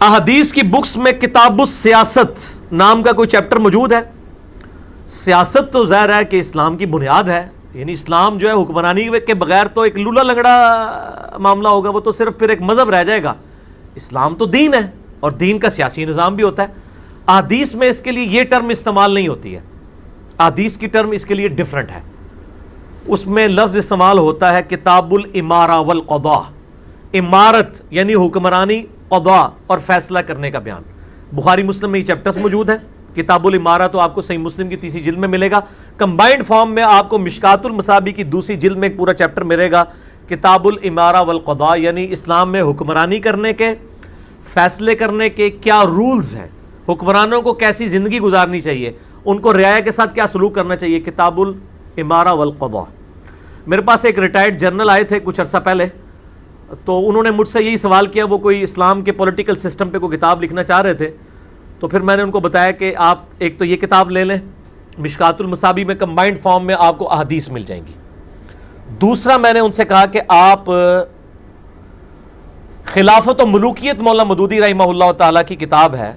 احادیث کی بکس میں کتاب السیاست نام کا کوئی چیپٹر موجود ہے؟ سیاست تو ظاہر ہے کہ اسلام کی بنیاد ہے، یعنی اسلام جو ہے حکمرانی کے بغیر تو ایک لولا لنگڑا معاملہ ہوگا، وہ تو صرف پھر ایک مذہب رہ جائے گا۔ اسلام تو دین ہے اور دین کا سیاسی نظام بھی ہوتا ہے۔ احادیث میں اس کے لیے یہ ٹرم استعمال نہیں ہوتی ہے، احادیث کی ٹرم اس کے لیے ڈیفرنٹ ہے۔ اس میں لفظ استعمال ہوتا ہے کتاب الامارہ والقضاء، امارت یعنی حکمرانی، قضاء اور فیصلہ کرنے کا بیان۔ بخاری مسلم میں یہ چیپٹرز موجود ہیں۔ کتاب الامارہ تو آپ کو صحیح مسلم کی تیسری جلد میں ملے گا، کمبائنڈ فارم میں آپ کو مشکات المصابیح کی دوسری جلد میں ایک پورا چیپٹر ملے گا، کتاب الامارہ والقضاء، یعنی اسلام میں حکمرانی کرنے کے، فیصلے کرنے کے کیا رولز ہیں، حکمرانوں کو کیسی زندگی گزارنی چاہیے، ان کو رعایا کے ساتھ کیا سلوک کرنا چاہیے، کتاب الامارہ والقضاء۔ میرے پاس ایک ریٹائرڈ جنرل آئے تھے کچھ عرصہ پہلے، تو انہوں نے مجھ سے یہی سوال کیا، وہ کوئی اسلام کے پولیٹیکل سسٹم پہ کوئی کتاب لکھنا چاہ رہے تھے، تو پھر میں نے ان کو بتایا کہ آپ ایک تو یہ کتاب لے لیں، مشکات المصابیح میں کمبائنڈ فارم میں آپ کو احادیث مل جائیں گی۔ دوسرا میں نے ان سے کہا کہ آپ خلافت و ملوکیت مولانا مودودی رحمہ اللہ تعالیٰ کی کتاب ہے،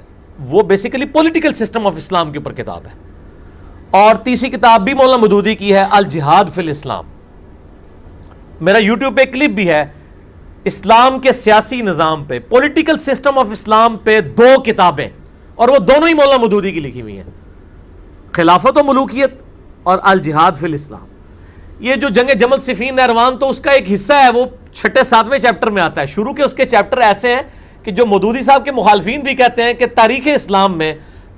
وہ بیسیکلی پولیٹیکل سسٹم آف اسلام کے اوپر کتاب ہے، اور تیسری کتاب بھی مولانا مودودی کی ہے، الجہاد فی الاسلام۔ میرا یوٹیوب پہ کلپ بھی ہے، اسلام کے سیاسی نظام پہ، پولیٹیکل سسٹم آف اسلام پہ 2 کتابیں، اور وہ دونوں ہی مولانا مودودی کی لکھی ہوئی ہیں، خلافت و ملوکیت اور الجہاد فی الاسلام۔ یہ جو جنگ جمل صفین نہروان تو اس کا ایک حصہ ہے، وہ 6-7ویں چیپٹر میں آتا ہے۔ شروع کے اس کے چیپٹر ایسے ہیں کہ جو مودودی صاحب کے مخالفین بھی کہتے ہیں کہ تاریخ اسلام میں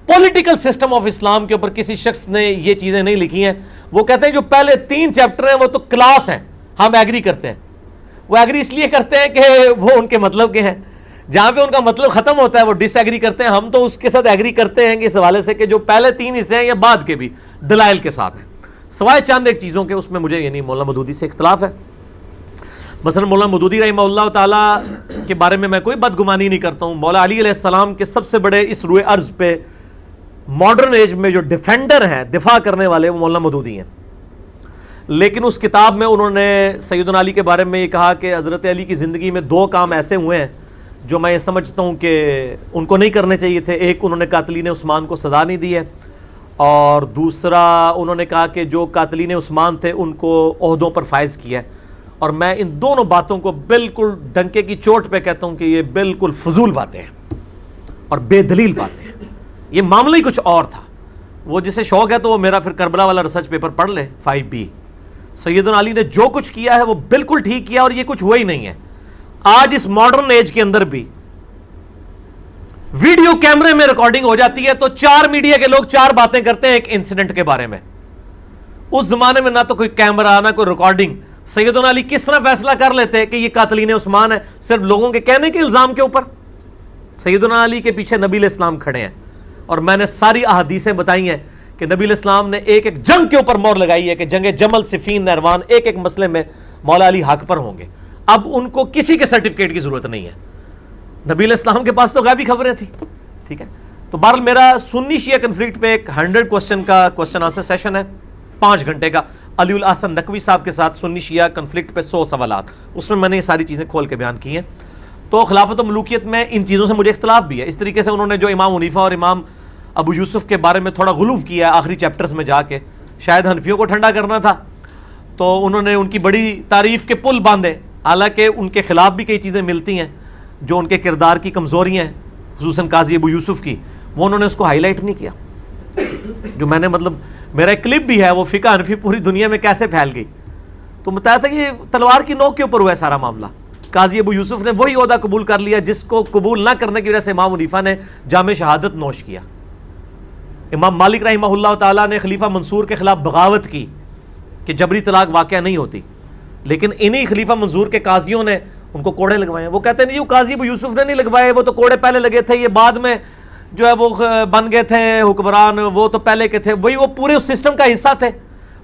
پولیٹیکل سسٹم آف اسلام کے اوپر کسی شخص نے یہ چیزیں نہیں لکھی ہیں۔ وہ کہتے ہیں جو پہلے 3 چیپٹر ہیں وہ تو کلاس ہیں، ہم ایگری کرتے ہیں۔ وہ ایگری اس لیے کرتے ہیں کہ وہ ان کے مطلب کے ہیں، جہاں پہ ان کا مطلب ختم ہوتا ہے وہ ڈس ایگری کرتے ہیں۔ ہم تو اس کے ساتھ ایگری کرتے ہیں کہ اس حوالے سے کہ جو پہلے 3 حصے ہیں یا بعد کے بھی دلائل کے ساتھ ہیں، سوائے چند ایک چیزوں کے، اس میں مجھے یعنی مولانا مودودی سے اختلاف ہے۔ مثلا مولانا مودودی رحمہ اللہ تعالیٰ کے بارے میں کوئی بدگمانی نہیں کرتا ہوں۔ مولا علی علیہ السلام کے سب سے بڑے اس روئے ارض پہ ماڈرن ایج میں جو ڈیفینڈر ہیں، دفاع کرنے والے، وہ مولانا مودودی ہیں۔ لیکن اس کتاب میں انہوں نے سیدنا علی کے بارے میں یہ کہا کہ حضرت علی کی زندگی میں 2 کام ایسے ہوئے ہیں جو میں یہ سمجھتا ہوں کہ ان کو نہیں کرنے چاہیے تھے۔ ایک، انہوں نے قاتلین عثمان کو سزا نہیں دی ہے، اور دوسرا انہوں نے کہا کہ جو قاتلین عثمان تھے ان کو عہدوں پر فائز کیا ہے۔ اور میں ان دونوں باتوں کو بالکل ڈنکے کی چوٹ پہ کہتا ہوں کہ یہ بالکل فضول باتیں ہیں اور بے دلیل باتیں ہیں۔ یہ معاملہ ہی کچھ اور تھا۔ وہ جسے شوق ہے تو وہ میرا پھر کربلا والا ریسرچ پیپر پڑھ لے 5B۔ سیدنا علی نے جو کچھ کیا ہے وہ بالکل ٹھیک کیا، اور یہ کچھ ہوا ہی نہیں ہے۔ آج اس ماڈرن ایج کے اندر بھی ویڈیو کیمرے میں ریکارڈنگ ہو جاتی ہے تو 4 میڈیا کے لوگ 4 باتیں کرتے ہیں ایک انسیڈنٹ کے بارے میں۔ اس زمانے میں نہ تو کوئی کیمرہ نہ کوئی ریکارڈنگ، سیدنا علی کس طرح فیصلہ کر لیتے کہ یہ قاتلین عثمان ہے صرف لوگوں کے کہنے کے الزام کے اوپر؟ سیدنا علی کے پیچھے نبی علیہ السلام کھڑے ہیں، اور میں نے ساری احادیثیں بتائی ہیں کہ نبی علیہ السلام نے ایک ایک جنگ کے اوپر مور لگائی ہے کہ جنگ جمل، صفین، نہروان، ایک ایک مسئلے میں مولا علی حق پر ہوں گے۔ اب ان کو کسی کے سرٹیفکیٹ کی ضرورت نہیں ہے، نبی علیہ السلام کے پاس تو غیبی خبریں تھیں۔ ٹھیک ہے، تو بہرحال میرا سنی شیعہ کنفلکٹ پہ ایک 100 کوسچن کا کوسچن آنسر سیشن ہے، 5 گھنٹے کا، علی الاحسن نقوی صاحب کے ساتھ سنی شیعہ کنفلکٹ پہ 100 سوالات، اس میں نے یہ ساری چیزیں کھول کے بیان کی ہیں۔ تو خلافت و ملوکیت میں ان چیزوں سے مجھے اختلاف بھی ہے۔ اس طریقے سے انہوں نے جو امام حنیفہ اور امام ابو یوسف کے بارے میں تھوڑا غلو کیا ہے آخری چیپٹرز میں جا کے، شاید حنفیوں کو ٹھنڈا کرنا تھا، تو انہوں نے ان کی بڑی تعریف کے پل باندھے، حالانکہ ان کے خلاف بھی کئی چیزیں ملتی ہیں جو ان کے کردار کی کمزوریاں ہیں، خصوصاً قاضی ابو یوسف کی، وہ انہوں نے اس کو ہائی لائٹ نہیں کیا۔ جو میں نے میرا ایک کلپ بھی ہے، وہ فقہ حنفی پوری دنیا میں کیسے پھیل گئی، تو بتایا تھا کہ یہ تلوار کی نوک کے اوپر ہوا ہے سارا معاملہ۔ قاضی ابو یوسف نے وہی عہدہ قبول کر لیا جس کو قبول نہ کرنے کی وجہ سے امام حنیفہ نے جام شہادت نوش کیا۔ امام مالک رحمہ اللہ تعالیٰ نے خلیفہ منصور کے خلاف بغاوت کی کہ جبری طلاق واقعہ نہیں ہوتی، لیکن انہی خلیفہ منصور کے قاضیوں نے ان کو کوڑے لگوائے ہیں۔ وہ کہتے ہیں نہیں، وہ قاضی ابو یوسف نے نہیں لگوائے، وہ تو کوڑے پہلے لگے تھے، یہ بعد میں جو ہے وہ بن گئے تھے حکمران، وہ تو پہلے کے تھے، وہی وہ پورے اس سسٹم کا حصہ تھے،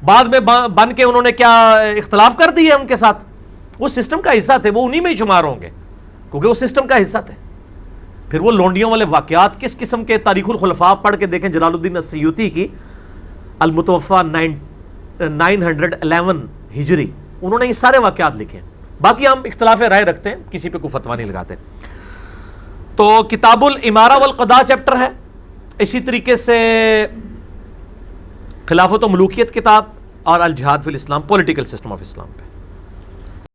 بعد میں بن کے انہوں نے کیا اختلاف کر دی ہے ان کے ساتھ، اس سسٹم کا حصہ تھے، وہ انہی میں ہی شمار ہوں گے کیونکہ وہ سسٹم کا حصہ تھے۔ پھر وہ لونڈیوں والے واقعات کس قسم کے، تاریخ الخلفاء پڑھ کے دیکھیں، جلال الدین السیوطی کی المتوفا 911 ہجری، انہوں نے یہ سارے واقعات لکھے ہیں۔ باقی ہم اختلاف رائے رکھتے ہیں، کسی پہ کوئی فتویٰ نہیں لگاتے۔ تو کتاب الامارہ والقضاء چیپٹر ہے، اسی طریقے سے خلافت و ملوکیت کتاب، اور الجہاد فی الاسلام، پولیٹیکل سسٹم آف اسلام پہ.